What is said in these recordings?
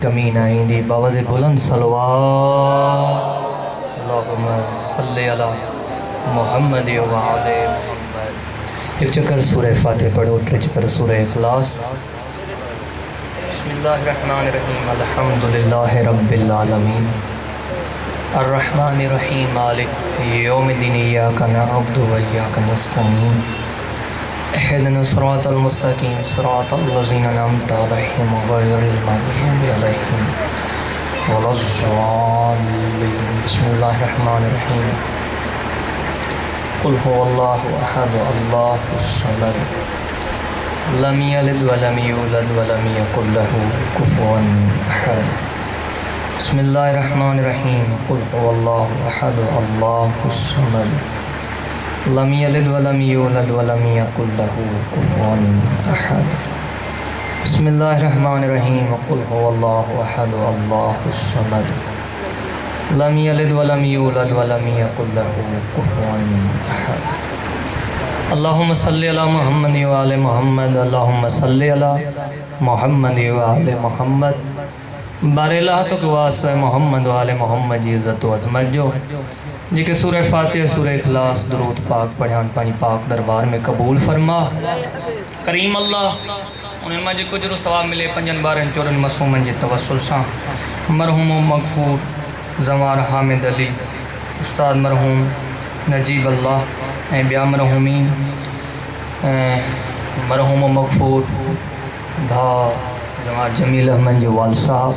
کمین آئیں دی باوز بلند صلوات اللہم صلی علی محمد و علی محمد. ایک چکر سورہ فاتح پڑھو، چکر سورہ اخلاص. بسم اللہ الرحمن الرحیم الحمدللہ رب العالمین الرحمن الرحیم مالک یوم الدین ایاک نعبد و ایاک نستعین اهدنا الصراط المستقیم صراط الذین انعمت علیہم غیر المغضوب علیہم ولا الضالین. بسم اللہ الرحمن الرحیم قل هو اللہ احد اللہ الصمد لم یلد ولم یولد ولم یکن له کفوا احد. بسم اللہ الرحمن الرحیم قل هو اللہ احد اللہ الصمد لم یلد ولم یولد ولم یکن له کفوا احد. بسم اللہ الرحمن الرحیم قل هو اللہ احد اللہ الصمد لم یلد ولم یولد ولم یکن له کفوا احد. اللہم صلی علی محمد و آل محمد اللہم صلی علی محمد و آل محمد. بار اللہ تو کہ واسطہ محمد و آل محمد جی عزت و عظمت جو جی کہ سورہ فاتح سورہ اخلاص درود پاک پڑھان پانی پاک دربار میں قبول فرما. کریم اللہ انہیں مجھے کچھ رو ثواب ملے پنجن بارن چورن مسومن جی توسل ساں. مرحوم و مغفور زمار حامد علی استاد مرحوم نجیب اللہ بیا مرحومین مرحوم و مغفور بھا زمار جمیل احمد جو وال صاحب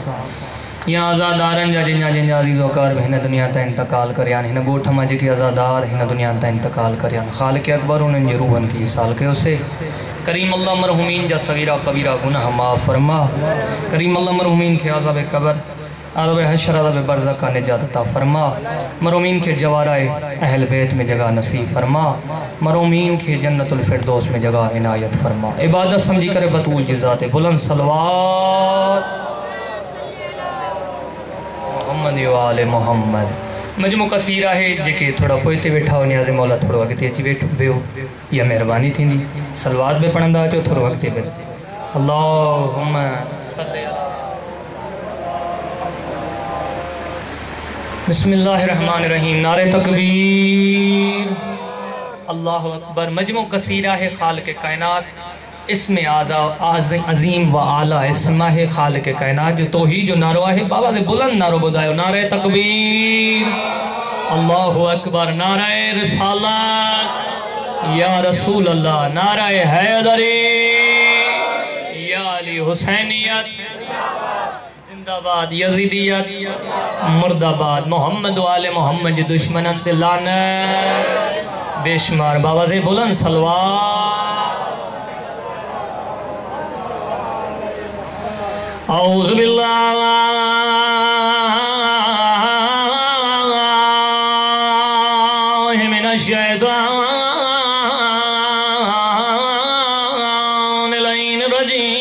یہاں آزادارن جا جن عزیز وقار بہن دنیا تا انتقال کریان ہن گوٹھ ہما جی کی آزادار ہن دنیا تا انتقال کریان خالق اکبر انہیں جی روحن کی سال کے اسے. کریم اللہ مرحومین جا صغیرہ قبیرہ گناہ معاف فرما. کریم اللہ مرحومین کے عذاب قبر عذاب حشر عذاب برزخ کا نجات عطا فرما. مرحومین کے جوارہ اہل بیت میں جگہ نصیب فرما. مرحومین کے جنت الفردوس میں جگہ عنایت فرما. عبادت سمجھی کرے بطول جزات بلند صلوات محمد و آل محمد. مجموع کثیرہ ہے جے تھوڑا پوئتے بیٹھا ہو نیاز مولا تھوڑا وقت اچھی بیٹھو یا مہربانی تھی دی سلوات بے پڑھندہ جو تھوڑا وقت بیٹھو. اللہم صلی اللہ. بسم اللہ الرحمن الرحیم نعرہ تکبیر اللہ اکبر. مجموع کثیرہ ہے خالق کائنات اسم عظیم و اعلیٰ اسمہ ہے خالق کائنات جو توحید جو نعرہ ہے بابا دے بلند نعرہ بدائے. نعرہ تکبیر اللہ اکبر. نعرہ رسالت یا رسول اللہ. نعرہ حیدری یا علی حسینیت زندہ باد یزیدیت مردہ باد. محمد و آل محمد جی دشمنان تے لعنت بے شمار. بابا دے بلند صلوات. اعوذ باللہ من الشیطان اللعین الرجیم.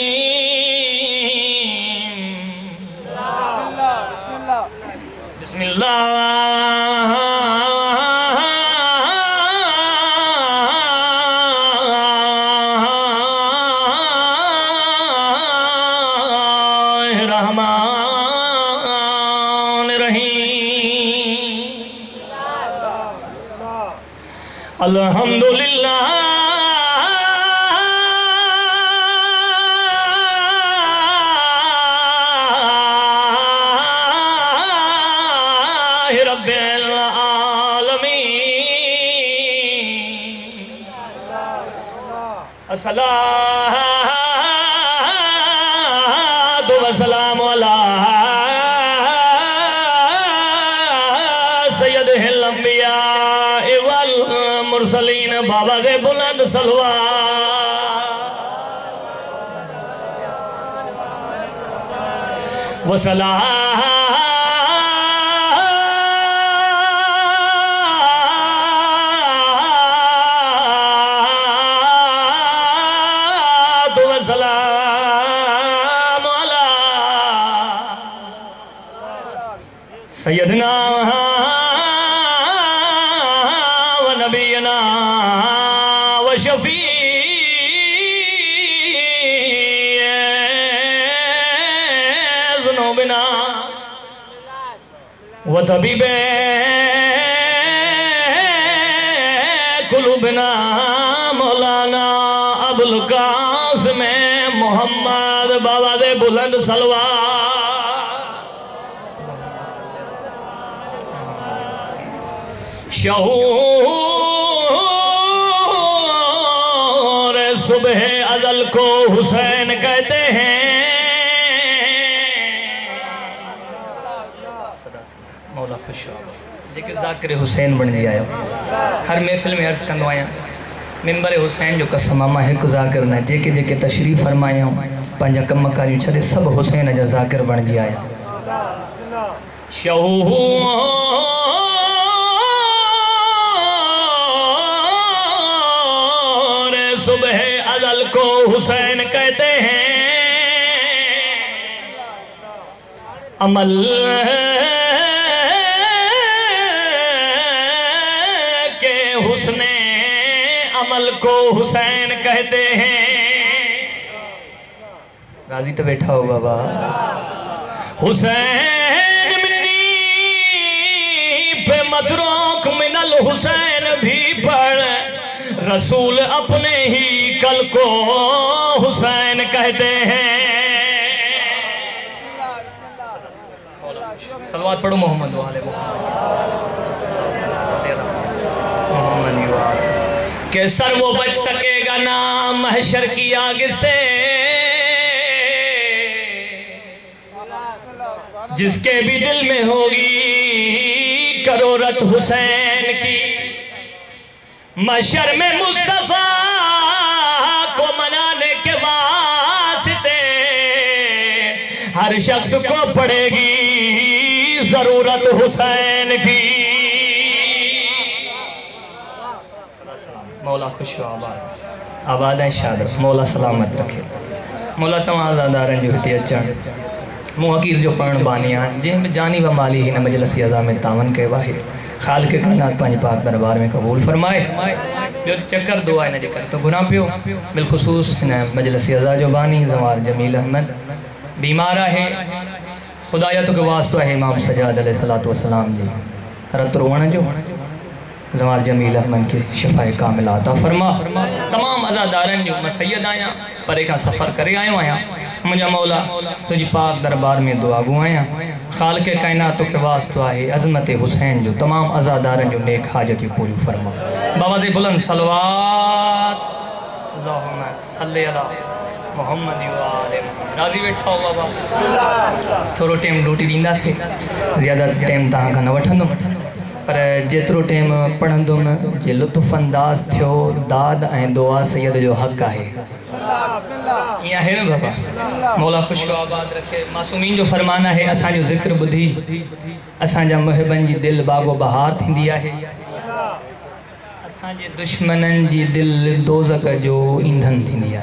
بسم اللہ الحمدللہ رب العالمین. الصلاۃ والسلام علی سید الانبیاء والمرسلین. بابا دے بلند صلوات والسلام علی سیدنا و نبینا و شفیع ذنوبنا وطبيب قلوبنا مولانا ابوالقاسم محمد بابا دے بلند صلوات شعور صبح ازل کو حسین کہتے ہیں مولا خوش ہو جیکے ذاکر حسین بن جی آیا ہر محفل میں عرض کندو آیا ممبر حسین جو قسم آما ایک ذاکر نہ جیکے جیکے تشریف فرمایا ہوں پانچا کم مکاریوں چھلے سب حسین جا ذاکر بن جی آیا شعور صبح ازل کو حسین کہتے ہیں عمل حسن عمل کو حسین کہتے ہیں راضی تو بیٹھا ہو بابا حسین منی پہ متروک من الحسین بھی پڑھ رسول اپنے ہی کل کو حسین کہتے ہیں صلوات پڑھو محمد والے کہ سر وہ بچ سکے گا نا محشر کی آگ سے جس کے بھی دل میں ہوگی کرورت حسین کی محشر میں مصطفیٰ کو منانے کے واسطے ہر شخص کو پڑے گی ضرورت حسین کی مولا خوش و آباد آباد ہے شادر مولا سلامت رکھے مولا تمام آزادارن جو ہوتی اچھا محقیر جو پڑھن بانیاں جہاں میں جانی و مالی ہی نہ مجلسی عظام تعاون کے واحد خالق کائنات پانی پاک دربار میں قبول فرمائے جو چکر دعائے نہ جکر تو گناہ پیو بالخصوص مجلسی عظام جو بانی زمار جمیل احمد بیمارہ ہے خدایہ تو کے واسطہ ہے امام سجاد علیہ السلام جی رت روانہ جو زمار جمیل احمد کے شفاء کامل عطا فرما تمام عزادارن جو میں سید آیا پر ایک سفر کرے آیا مجھا مولا تجھی پاک دربار میں دعا گو آیا خالق کائنات کے واسطہ ہے عظمت حسین جو تمام عزادارن جو نیک حاجتی پوری فرما باواز بلند صلوات اللہم صلی اللہ محمد و آل محمد راضی بیٹھا ہوا بابا تھوڑو ٹیم ڈوٹی دیندہ سے زیادہ ٹیم تاہاں کا نہ وٹھندوں پر جترو ٹیم پڑھندوں جے لطف انداز تھیو داد این دعا سید جو حق ہے یہ ہے نا بابا مولا خوش و آباد رکھے معصومین جو فرمانا ہے اساں جو ذکر بدھی اساں جا محبن جی دل باغ و بہار تھی دیا ہے اساں جے دشمنن جی دل دوزک جو ایندھن تھی دیا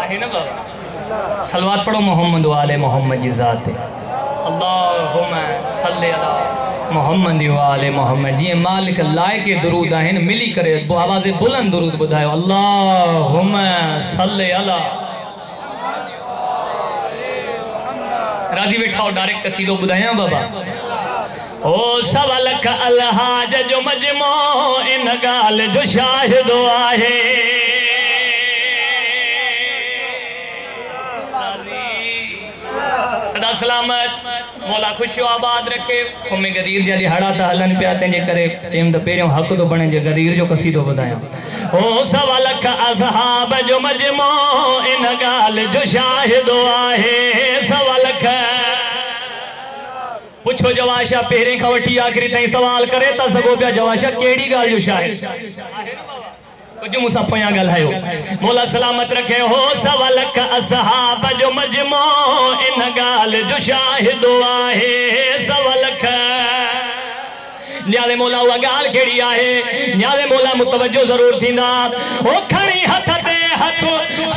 ہے نا بابا صلوات پڑھو محمد و آل محمد جی ذات اللہم صلی اللہ محمد و آل محمد جی مالک لائے کے درود آئین ملی کرے آواز بلند درود بدھائے اللہم صلی اللہ راضی بیٹھاؤ ڈائریکٹ قصیدوں بدھائیں بابا او سوالک الحاج جو مجموع انگال جو شاہد آئے صدا سلامت مولا خوش و آباد رکھے خمی غدیر جالی ہڑا تا ہلن پہ آتے ہیں جے کرے چیم دا پیریوں حق تو بنے جے غدیر جو قصیدوں بتائیں او سوالک اصحاب جو مجموع انگال جو شاہد آئے سوالک پوچھو جواشا پیریں کھوٹی آخری تائیں سوال کرے تا سگو پیا جواشا کیڑی گال جو شاہد جو موسیٰ پویاں گل ہے مولا سلامت رکھے ہو سوالک اصحاب جو مجموع انگال جو شاہد آئے سوالک نیالے مولا ہوا گال کھیڑی آئے نیالے مولا متوجہ ضرور تھی نا او کھڑی ہتھ دے ہتھ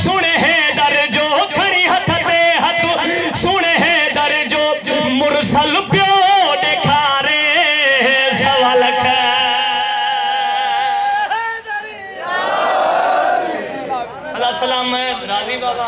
سنے ہے در جو کھڑی ہتھ دے ہتھ سنے ہے در جو مرسل پیو دکھارے سوالک سلامت راضی بابا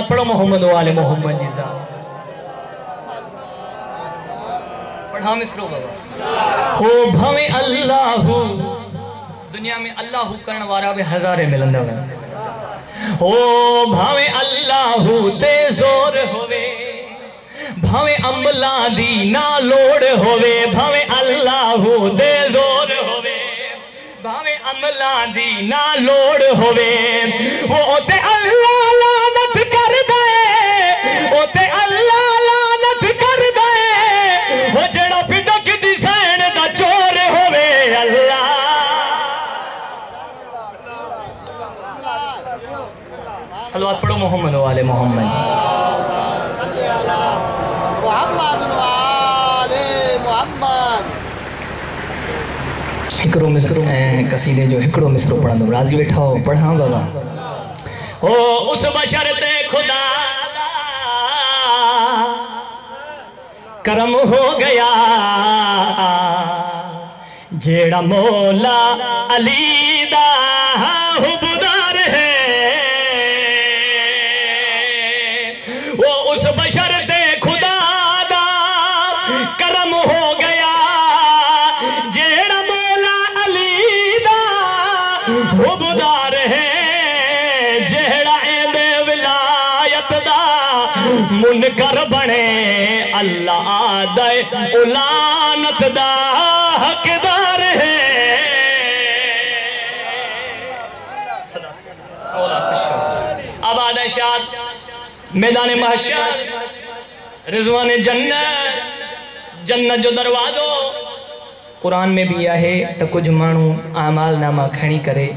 صلوات پڑھو محمد و آل محمد جی ذات پڑھا مصرو بابا ہو بھویں اللہ دنیا میں اللہ کرن وارا بھی ہزارے ملندہ میں ہو بھویں اللہ تے زور ہوئے بھویں عملہ دی نا لوڑ ہوئے بھویں اللہ تے زور ہوئے بھویں عملہ دی نا لوڑ ہوئے وہ تے اللہ لعنت کر دے وہ تے اللہ لعنت کر دے وہ جڑا پھٹک دی سین دا چور ہوئے اللہ صلوات پڑھو محمد و آل محمد محمد و آل محمد ہکڑو مصرو قصیدے جو ہکڑو مصرو پڑھا دو راضی بیٹھا ہو پڑھا بابا او اس بشر تے خدا دا کرم ہو گیا جیڑا مولا علی دا حبدار ہے وہ اس بشر تے خدا دا کرم ہو گیا جیڑا مولا علی دا حبدار ہے جیڑا ایندے ولایت دا منکر بنے اللہ آدھے اولانت دا حقدار ہے آباد شاد میدان محشر رضوان جنت جنت جو دروازو قرآن میں بھی ہے تو کچھ مانو اعمال نامہ کھڑی کرے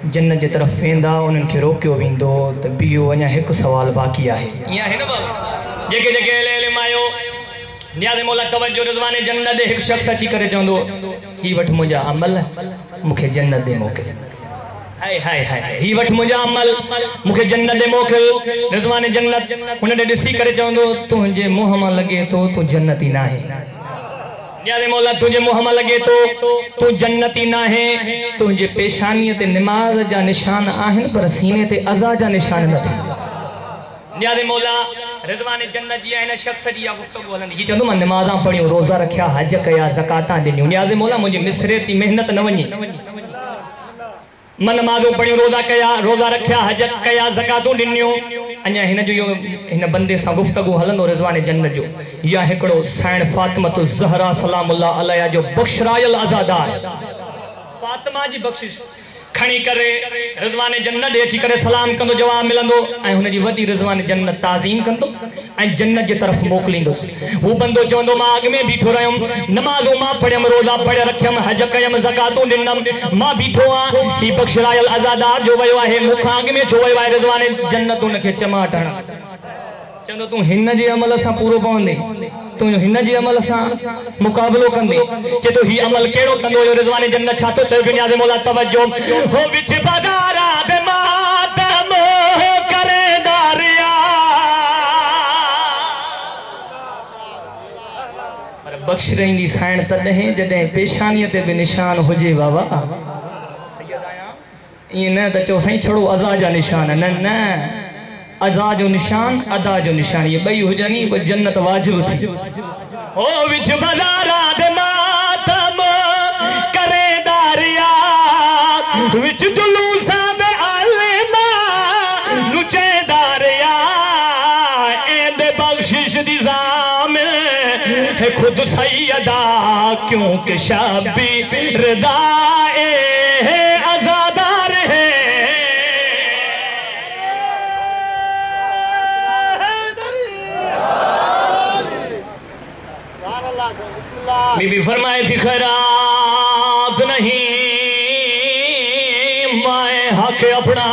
جنت جی طرف ویندا انہن کے روکیو ویندو تو بیو ونیا ایک سوال باقی ہے یہ ہے نا بابا جے کے علم آیو نیاز مولا توجہ رضوان جنت دے ایک شخص اچھی کرے چاندو ہی وٹ مجھا عمل مکھے جنت دے موقع ہائے ہائے ہائے ہی وٹ مجھا عمل مکھے جنت دے موقع رضوان جنت انہیں دے ڈسی کرے چاندو تجھے محمد لگے تو جنتی نہ ہے نیاز مولا تجھے محمد لگے تو جنتی نہ ہے تجھے پیشانیت نماز جا نشان آہن پر سینے تے عزا جا نشان نہ تھی نیاز مولا رضوان جنت جی آئینہ شخص جی یا گفتگو ہلند یہ چندو میں نمازاں پڑھیں روزہ رکھیا حج کیا زکاتاں دینیوں نیاز مولا مجھے مصرے تی محنت نہ ونی من نمازوں پڑھیں روزہ رکھیا حج کیا زکاتوں دینیوں انیا ہن جو ہن بندے سا گفتگو ہلندو رضوان جنت جو یا ہکڑو سین فاطمہ الزہرا سلام اللہ علیہ جو بخشرائل عزادار فاطمہ جی بخشش کھنی کرے رضوان جنت دے چی کرے سلام کندو جواب ملندو اے ہن جی ودی رضوان جنت تعظیم کندو اے جنت جی طرف موکلیندو وہ بندو چوندو ماں آگ میں بیٹھو رہے ہم نمازوں ماں پڑھیم روزہ پڑھے رکھیم حج کیم زکاتوں دنم ماں بیٹھو آن ہی بخشرائل عزادار جو ویو ہے مکھ آگ میں جو ویو ہے رضوان جنت انکے چماٹانا چندو تو ہن جی عمل سا پورو پوندے تو ہن جی عمل سا مقابلو کندے چے تو ہی عمل کیڑو کندو جو رضوان جنت چھاتو چاہے بنیاد مولا توجہ ہو وچ بدارا دے ماتم کرے داریا بخش رہی دی سائن تدہیں جدیں پیشانیت بے نشان ہو جے بابا سید آیا یہ نہ تچو سائیں چھڑو عزا جا نشان نہ ادا جو نشان ادا جو نشان یہ بئی ہو جانی وہ جنت واجب تھی ہو وچ بلارا دے ماتم کرے داریا وچ جلوسا دے علمہ نچے داریا اے دے بخشش دی زامن ہے خود سیدہ کیونکہ شابی ردائے عزادار ہے بی بی فرمائے تھی خیرات نہیں مائے حق اپنا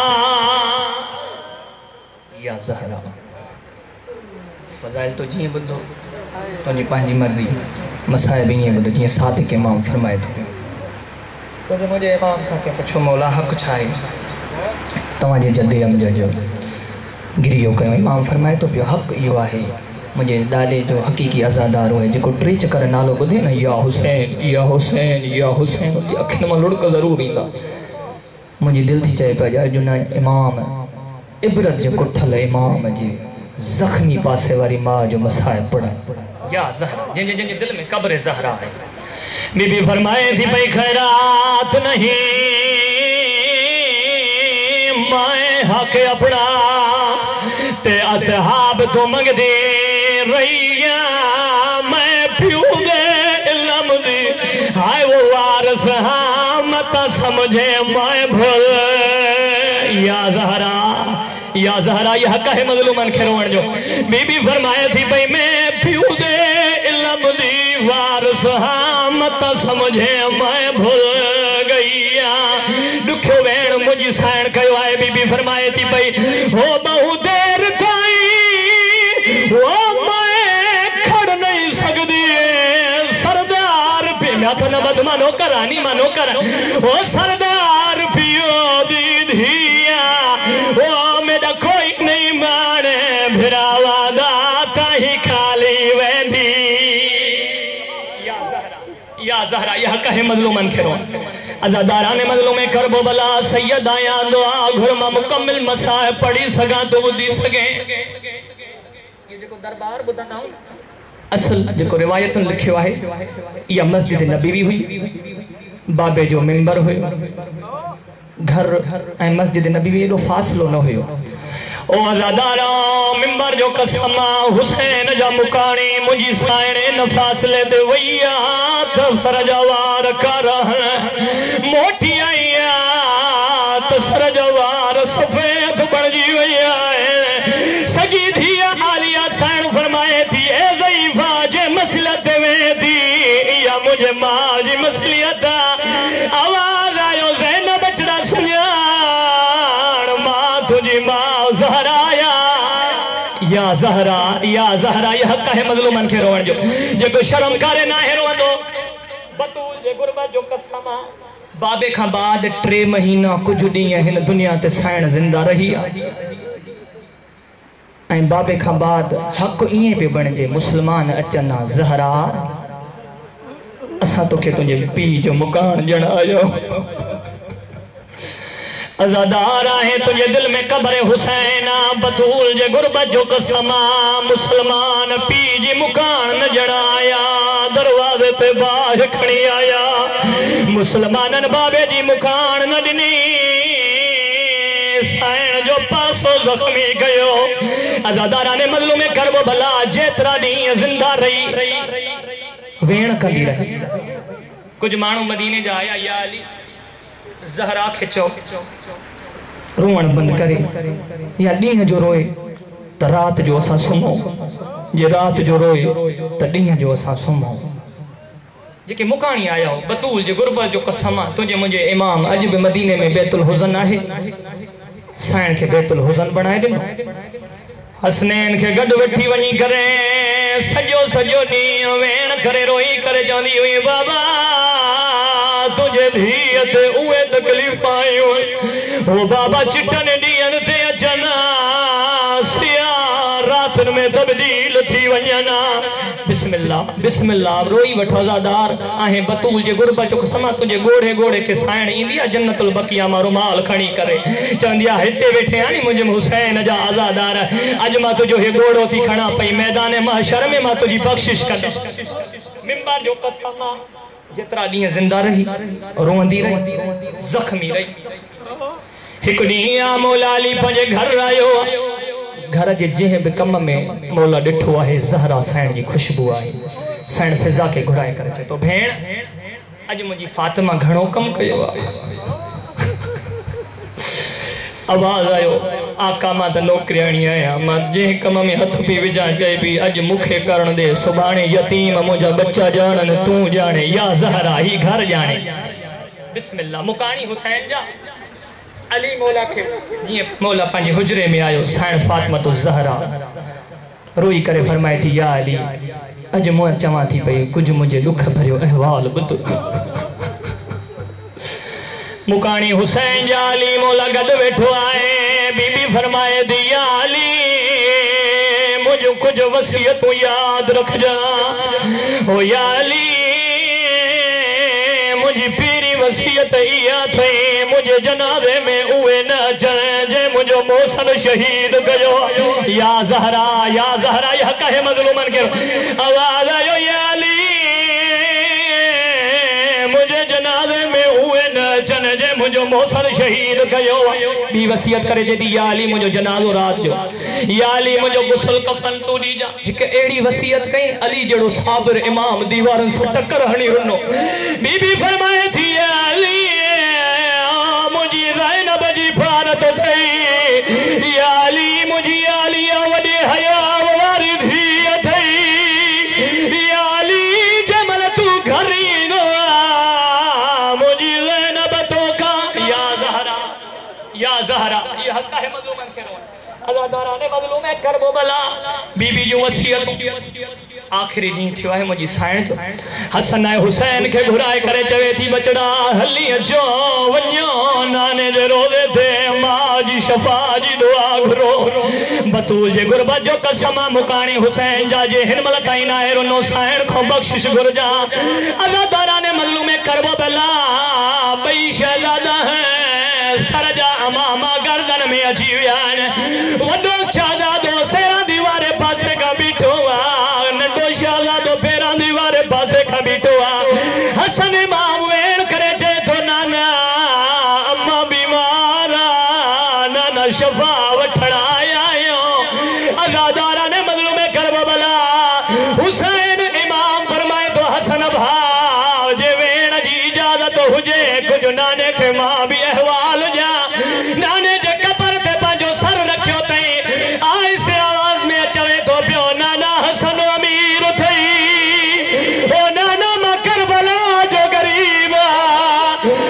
یا زہرہ فضائل تو جیئے بدھو تو جی پانچی مرضی مسائب ہی بدھو جیئے صادق امام فرمائے تھے تو مجھے امام کہا کہ پچھو مولا حق چھائے تمہاں جدے امجا جو گریو کہ امام فرمائے تو پیو حق یہ ہے مجھے دادے جو حقیقی عزادار ہوئے جے کو ٹری چکر نالو بدھے نا یا حسین یا حسین یا حسین اکھن میں لڑکا ضرور ہی دا مجھے دل تھی چاہے پہ جائے جو نا امام عبرت جو کٹھل امام جی زخمی پاسے واری ماں جو مسائب پڑھا یا زہرا جن دل میں قبر زہرا ہے بی بی فرمائے تھی بھئی خیرات نہیں مائیں حق اپنا تے اصحاب تو منگ دی رہیاں میں پیوں دے علم دی ہائے وہ وارث ہاں متا سمجھے میں بھول یا زہرا یہ حق ہے مظلومن کھروڑ جو بی بی فرمائے تھی بھئی میں پیوں دے علم دی وارث ہاں متا سمجھے میں بھول گئیا دکھو وین مجھے سائن کہو آئے بی بی فرمائے تھی بھئی ہو بہو دیر تائی وہ میں کھڑ نہیں سکتی سردار پہ میں تو نبد مانو کرانی مانو کر وہ سردار پیو دی دھیا وہ میرا کوئی نہیں مانے بھرا وعدہ تاہی کھالی ویندی یا زہرا یہ حق ہے مظلومن کھرون عزاداران مظلوم کرب و بلا سید آیا دعا گھرما مکمل مسائب پڑی سگا تو بدھی سگیں یہ جو دربار بدھنا ہوں اصل جو روایتن لکھے ہے یہ مسجد نبی بھی ہوئی بابے جو منبر ہوئے گھر مسجد نبی بھی یہ فاصلو نہ ہوئے او عزاداران منبر جو قسمہ حسین جا مکانی مجھی سائنے نفاصلے دے ویات سرجوار کر موٹی آئیات سرجوار سفید بڑھ جی ویائے سگی دھیا آلیا سائن فرمائے تھی اے ضعیفہ جے مسلت میں دی یا مجھے ماں جی مسلیت آواز آئیو زینب بچڑا سنیان ماں تجھی ماں زہرایا یا زہرا یہ حق ہے مظلومن کے روان جو کوئی شرم کارے نہ ہے روان دو بطول جے گربت جو قسمہ بابے کھاں بعد 3 مہینہ کچھ ڈیئے ہن دنیا تے سائن زندہ رہی آئیں بابے کھاں بعد حق اینئے پہ بن جے مسلمان اچنا زہرا اساں تو کہ تجھے پی جو مکان جڑ آیا عزادار آئے تجھے دل میں قبر حسینہ بطول جے گربت جو قسمہ مسلمان پی جی مکان نہ جڑایا دروازے تے باہر کھڑی آیا مسلمانن بابے جی مکان نہ دنی سائن جو پاسو زخمی گئیو عزادارانے مظلوم کرب و بلا جیترا نہیں زندہ رہی وین کبھی رہی کچھ مانو مدینے جایا یا علی زہرا کھچو روان بند کرے یا ڈیہ جو روئے تا رات جو اسا سمو جے رات جو روئے تا ڈیہ جو اسا سمو جے کہ مکانی آیا ہو بطول جے غربت جو قسمہ تجھے مجھے امام عجب مدینے میں بیت الحزن آئے سائن کے بیت الحزن بنائے دن حسنین کے گڑ وٹھی ونی کرے سجو نہیں وین کرے روئی کرے جاندی ہوئی بابا تجھے دھیت اوے تکلیف آئی ہوئی وہ بابا چٹن دین تے اچنا سیاہ راتن میں تبدیل تھی ونینا بسم اللہ روئی وٹھا زادار آہیں بطول جے گربہ چک سما تجھے گوڑے کے سائن اندیا جنت البقیہ مارو مال کھڑی کرے چاندیا ہتے بیٹھے آنی مجھے حسین جا آزادار اج ماں تجھو ہے گوڑو تھی کھڑا پئی میدان محشر میں ماں تجھی بخشش کر ممبر جو قسمہ جترا دیئے زندہ رہی روندی رہی زخمی رہی ایک دیئے مولا علی پنجے گھر رہیو گھر جے جہب کم میں مولا ڈٹھو آئے زہرا سائن جی خوشبو آئے سائن فضا کے گھڑائے کر چے تو بھین اج مجھے فاطمہ گھڑوں کم کیو آواز آئیو آقا ماں تا نوکریانی آیا ماں جہ کم میں ہتھ بھی وجا چاہے بھی اج مکھے کرن دے سبانے یتیم مجھا بچہ جانن تو جانے یا زہرا ہی گھر جانے بسم اللہ مکانی حسین جا علی مولا کے جی مولا پانجی حجرے میں آئیو سائن فاطمہ تو زہرا روئی کرے فرمائے تھی یا علی اج موہ چواں تھی پئی کچھ مجھے لکھ بھریو احوال بتو مکانی حسین جا علی مولا گد بیٹھو آئے بی بی فرمائے دی یا علی مجھو کچھ وصیت یاد رکھ جا او یا علی مجھے پیری وصیت یا تھے مجھے جنازے میں اوے نہ چلے جے مجھو موسن شہید کجو یا زہرا یہ کہے مظلومن کے آواز آئیو یا علی مجھے جنازے میں ہوئے نہ چنجے مجھے موسر شہید کجو بھی وسیعت کرے جے دی یا علی مجھے جنازو رات جو یا علی مجھے غسل کفن تو دی جا ایک ایڑی وسیعت کہیں علی جڑو صابر امام دیوارن سے ٹکر ہنی رنو بی بی فرمائے تھی یا علی مجھے زینب جی پھانت تھی یا علی مجھے علی وڈی حیا واری بھی تھی یا علی جمل تو گھری نو مجھے زینب تو کا یا زہرا یہ حق ہے مظلومن کے روان ازاداران مظلوم ہے کرب و بلا بی بی جو وسیعت آخری نہیں تھی ہے مجھے سائن حسن حسین کے گھرائے کرے چوے تھی بچڑا حلی جو ونیو نانے دے رو دے دے ماں جی شفا جی دعا گھرو بطول جے گربت جو قسمہ مکانی حسین جا جے ہن ملتائن آئے رنو سائن کو بخشش گر جا ازاداران مظلوم کرب و بلا بئی شہزادہ ہے سرجا امامہ گردن میں اچھیویان وڈو شہزادو سیرہ دیوارے پاسے کا بیٹھوا نڈو شہزادو پیرہ دیوارے پاسے کا بیٹھوا حسن امام وین کرے چے تو نانا اممہ بیمارا نانا شفا وٹھڑا آئیو ازاداران مظلوم کرب بلا حسین امام فرمائے تو حسن بھاؤ جے وین جی اجازت ہو جے کچھ نانے کے ماں بھی احوال جا نانے جے کپر پہ پانچو سر رکھو تئیں آئی سے آواز میں چوے تو پیو نانا حسن امیر تھئی او نانا ماں کربلا جو غریبا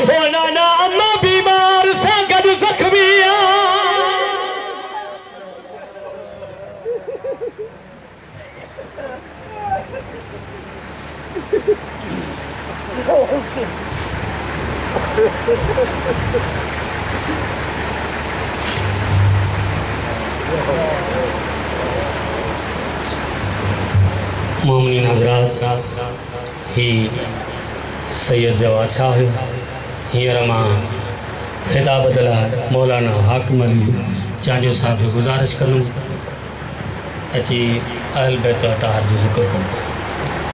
او نانا اممہ بیمار سانگد زخمیا مومنین حضرات ہی سید جواد صاحب ہی رما خطاب دلا مولانا حاکم علی چانجو صاحب گزارش کرنوں اچھی اہل بیت و اطہار جو ذکر کروں